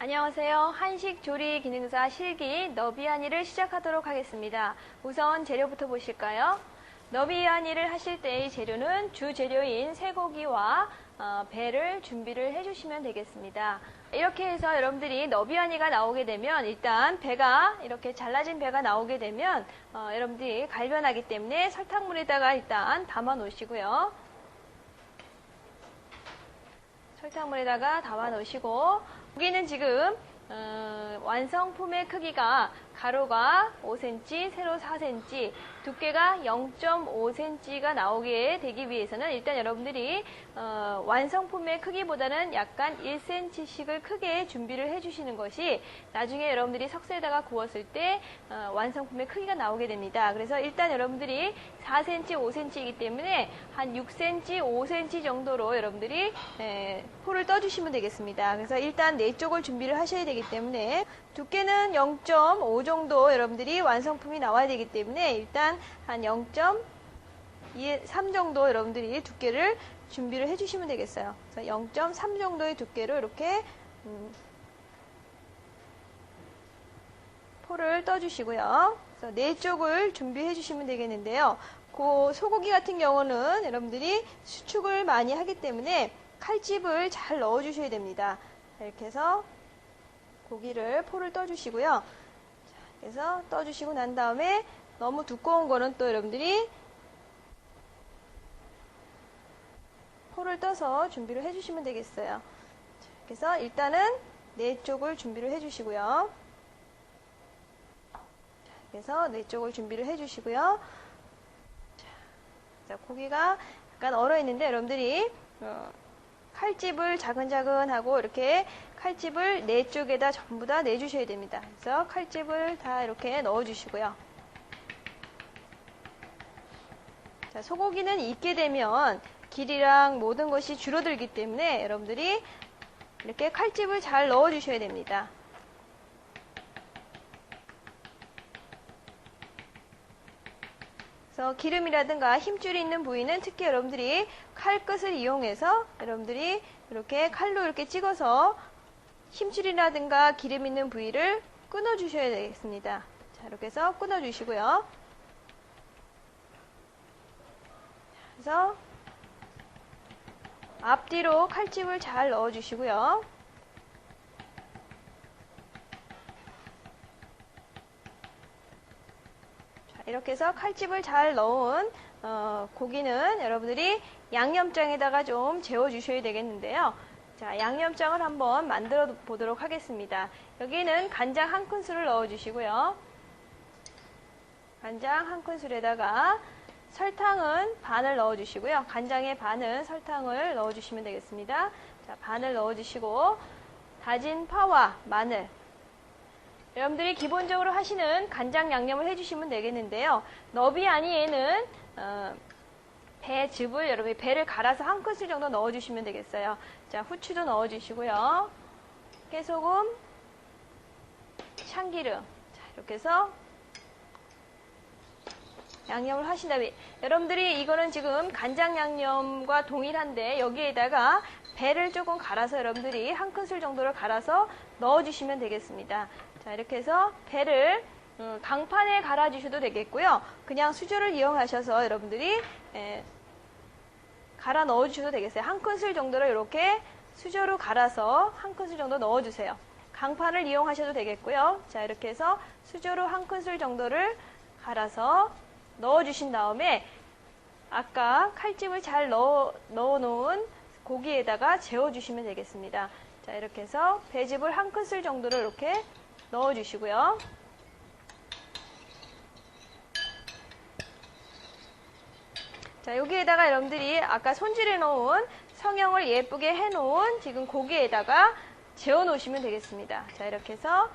안녕하세요. 한식 조리 기능사 실기 너비아니를 시작하도록 하겠습니다. 우선 재료부터 보실까요? 너비아니를 하실 때의 재료는 주 재료인 쇠고기와 배를 준비를 해주시면 되겠습니다. 이렇게 해서 여러분들이 너비아니가 나오게 되면 일단 배가 이렇게 잘라진 배가 나오게 되면 여러분들이 갈변하기 때문에 설탕물에다가 일단 담아 놓으시고요. 설탕물에다가 담아 놓으시고 고기는 지금 완성품의 크기가 가로가 5cm, 세로 4cm, 두께가 0.5cm가 나오게 되기 위해서는 일단 여러분들이 완성품의 크기보다는 약간 1cm씩을 크게 준비를 해주시는 것이 나중에 여러분들이 석쇠에다가 구웠을 때 완성품의 크기가 나오게 됩니다. 그래서 일단 여러분들이 4cm, 5cm이기 때문에 한 6cm, 5cm 정도로 여러분들이 포를 떠주시면 되겠습니다. 그래서 일단 4쪽을 준비를 하셔야 되기 때문에 두께는 0.5 정도 여러분들이 완성품이 나와야 되기 때문에 일단 한 0.3 정도 여러분들이 두께를 준비를 해주시면 되겠어요. 그래서 0.3 정도의 두께로 이렇게 포를 떠주시고요. 그래서 4쪽을 준비해 주시면 되겠는데요. 그 소고기 같은 경우는 여러분들이 수축을 많이 하기 때문에 칼집을 잘 넣어 주셔야 됩니다. 이렇게 해서 고기를 포를 떠주시고요. 그래서 떠주시고 난 다음에 너무 두꺼운 거는 또 여러분들이 포를 떠서 준비를 해주시면 되겠어요. 그래서 일단은 4쪽을 준비를 해주시고요. 그래서 4쪽을 준비를 해주시고요. 자, 고기가 약간 얼어 있는데 여러분들이 칼집을 자근자근하고 이렇게 칼집을 4쪽에다 전부 다 내주셔야 됩니다. 그래서 칼집을 다 이렇게 넣어주시고요. 자, 소고기는 익게 되면 길이랑 모든 것이 줄어들기 때문에 여러분들이 이렇게 칼집을 잘 넣어주셔야 됩니다. 그래서 기름이라든가 힘줄이 있는 부위는 특히 여러분들이 칼끝을 이용해서 여러분들이 이렇게 칼로 이렇게 찍어서 힘줄이라든가 기름 있는 부위를 끊어 주셔야 되겠습니다. 자, 이렇게 해서 끊어 주시고요. 그래서 앞뒤로 칼집을 잘 넣어 주시고요. 이렇게 해서 칼집을 잘 넣은 고기는 여러분들이 양념장에다가 좀 재워 주셔야 되겠는데요. 자, 양념장을 한번 만들어 보도록 하겠습니다. 여기는 간장 1큰술을 넣어 주시고요. 간장 1큰술에다가 설탕은 반을 넣어 주시고요. 간장의 반은 설탕을 넣어 주시면 되겠습니다. 자, 반을 넣어 주시고 다진 파와 마늘, 여러분들이 기본적으로 하시는 간장 양념을 해주시면 되겠는데요. 너비아니에는 배즙을 여러분이 배를 갈아서 1큰술 정도 넣어주시면 되겠어요. 자, 후추도 넣어주시고요. 깨소금, 참기름. 자, 이렇게 해서 양념을 하신 다음에 여러분들이 이거는 지금 간장 양념과 동일한데 여기에다가 배를 조금 갈아서 여러분들이 1큰술 정도를 갈아서 넣어주시면 되겠습니다. 자, 이렇게 해서 배를 강판에 갈아 주셔도 되겠고요. 그냥 수저를 이용하셔서 여러분들이 갈아 넣어 주셔도 되겠어요. 1큰술 정도를 이렇게 수저로 갈아서 1큰술 정도 넣어 주세요. 강판을 이용하셔도 되겠고요. 자, 이렇게 해서 수저로 1큰술 정도를 갈아서 넣어 주신 다음에 아까 칼집을 잘 넣어 놓은 고기에다가 재워 주시면 되겠습니다. 자, 이렇게 해서 배즙을 1큰술 정도를 이렇게 넣어 주시고요. 자, 여기에다가 여러분들이 아까 손질해 놓은 성형을 예쁘게 해 놓은 지금 고기에다가 재워 놓으시면 되겠습니다. 자, 이렇게 해서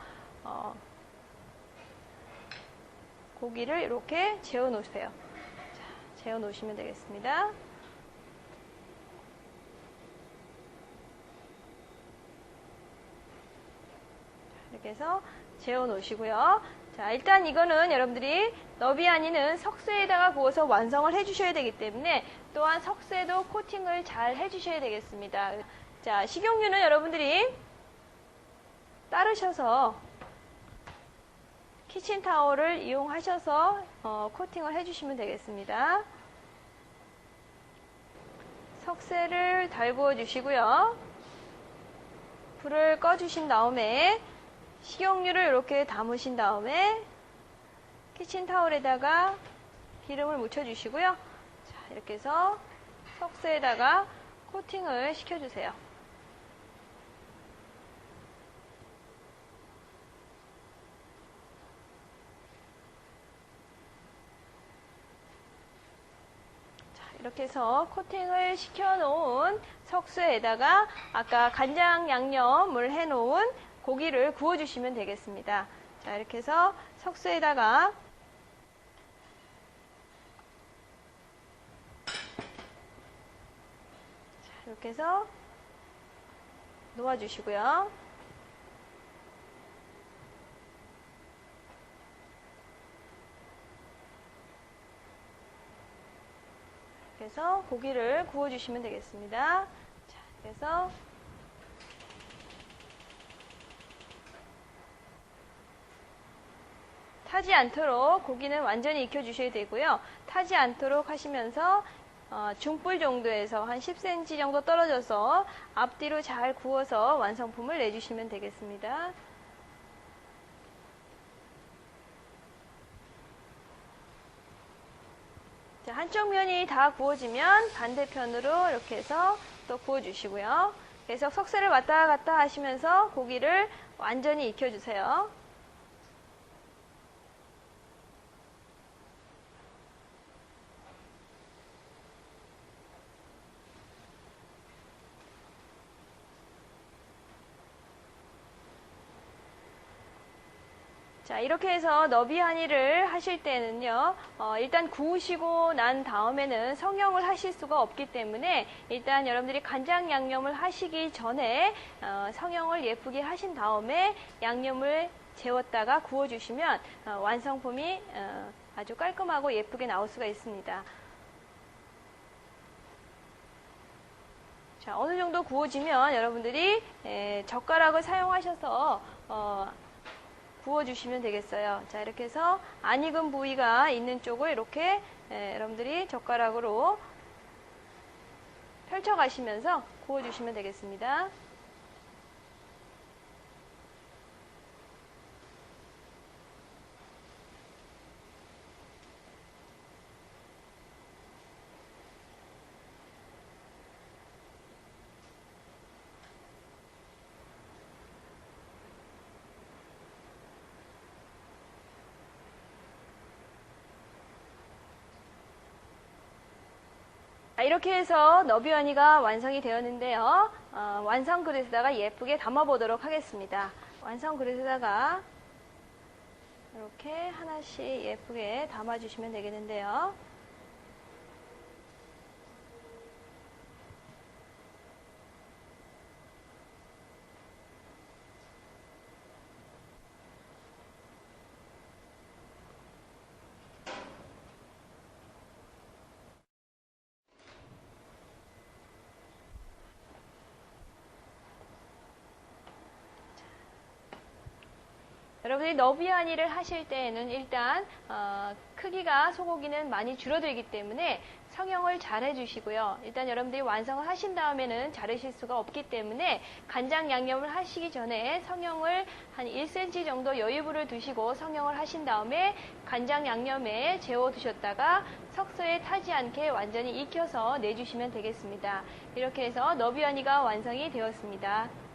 고기를 이렇게 재워 놓으세요. 자, 재워 놓으시면 되겠습니다. 이렇게 해서 재워 놓으시고요. 자, 일단 이거는 여러분들이 너비아니는 석쇠에다가 구워서 완성을 해주셔야 되기 때문에 또한 석쇠도 코팅을 잘 해주셔야 되겠습니다. 자, 식용유는 여러분들이 따르셔서 키친타올을 이용하셔서 코팅을 해주시면 되겠습니다. 석쇠를 달구어 주시고요. 불을 꺼주신 다음에 식용유를 이렇게 담으신 다음에 키친타올에다가 기름을 묻혀주시고요. 자, 이렇게 해서 석쇠에다가 코팅을 시켜주세요. 이렇게 해서 코팅을 시켜놓은 석쇠에다가 아까 간장 양념을 해놓은 고기를 구워주시면 되겠습니다. 자, 이렇게 해서 석쇠에다가 이렇게 해서 놓아주시고요. 그래서 고기를 구워주시면 되겠습니다. 자, 그래서 타지 않도록 고기는 완전히 익혀주셔야 되고요. 타지 않도록 하시면서 중불 정도에서 한 10cm 정도 떨어져서 앞뒤로 잘 구워서 완성품을 내주시면 되겠습니다. 자, 한쪽 면이 다 구워지면 반대편으로 이렇게 해서 또 구워주시고요. 계속 석쇠를 왔다 갔다 하시면서 고기를 완전히 익혀주세요. 자, 이렇게 해서 너비하니를 하실 때는요, 일단 구우시고 난 다음에는 성형을 하실 수가 없기 때문에 일단 여러분들이 간장 양념을 하시기 전에 성형을 예쁘게 하신 다음에 양념을 재웠다가 구워주시면 완성품이 아주 깔끔하고 예쁘게 나올 수가 있습니다. 자, 어느 정도 구워지면 여러분들이 젓가락을 사용하셔서 구워주시면 되겠어요. 자, 이렇게 해서 안 익은 부위가 있는 쪽을 이렇게 여러분들이 젓가락으로 펼쳐가시면서 구워주시면 되겠습니다. 이렇게 해서 너비와니가 완성이 되었는데요. 완성 그릇에다가 예쁘게 담아보도록 하겠습니다. 완성 그릇에다가 이렇게 하나씩 예쁘게 담아주시면 되겠는데요. 여러분들이 너비하니를 하실 때에는 일단 크기가 소고기는 많이 줄어들기 때문에 성형을 잘 해주시고요. 일단 여러분들이 완성을 하신 다음에는 자르실 수가 없기 때문에 간장 양념을 하시기 전에 성형을 한 1cm 정도 여유분을 두시고 성형을 하신 다음에 간장 양념에 재워 두셨다가 석쇠에 타지 않게 완전히 익혀서 내주시면 되겠습니다. 이렇게 해서 너비하니가 완성이 되었습니다.